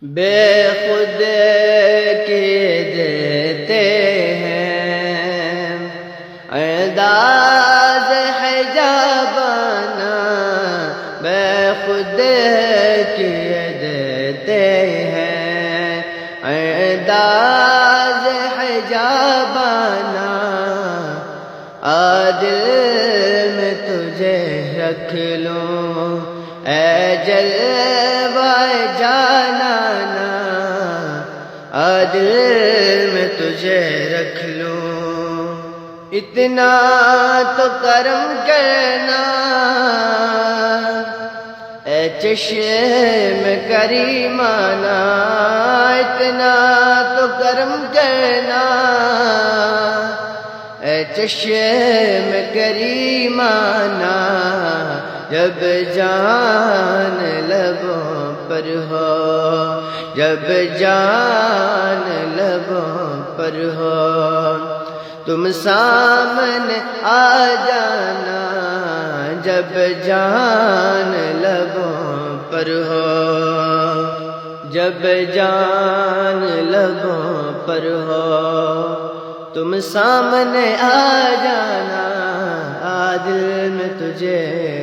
بے خود کی دیتے ہیں انداز حجابانہ، بے خود کی دیتے ہیں انداز حجابانہ، عادل میں تجھے رکھ لوں اے جلوہ جانانا، عادل میں تجھے رکھ لوں، اتنا تو کرم کرنا اے چشم کریمانہ، اتنا تو کرم کرنا اے چشم کریمانہ، جب جان لبوں پر ہو، جب جان لبوں پر ہو، تم سامنے آ جانا، جب جان لبوں پر ہو، جب جان لبوں پر ہو، تم سامنے آ جانا، عادل میں تجھے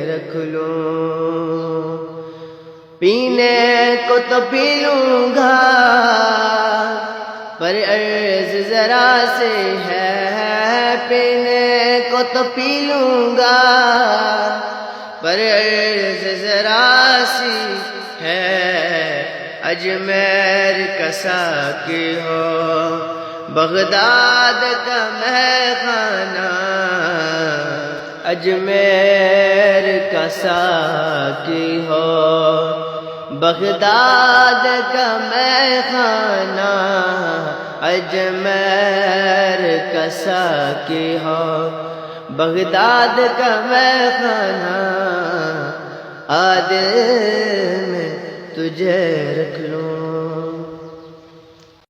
رکھ لوں، پینے کو تو پی لوں گا پر عرض ذرا سے ہے، پینے کو تو پی لوں گا پر عرض ذرا سی ہے، اجمیر کا ساقی ہو بغداد کا مہخانہ، اجمیر کا ساقی ہو بغداد کا مہخانہ، اجمیر کا ساقی ہو بغداد کا مہخانہ، عادل میں تجھے رکھ لوں۔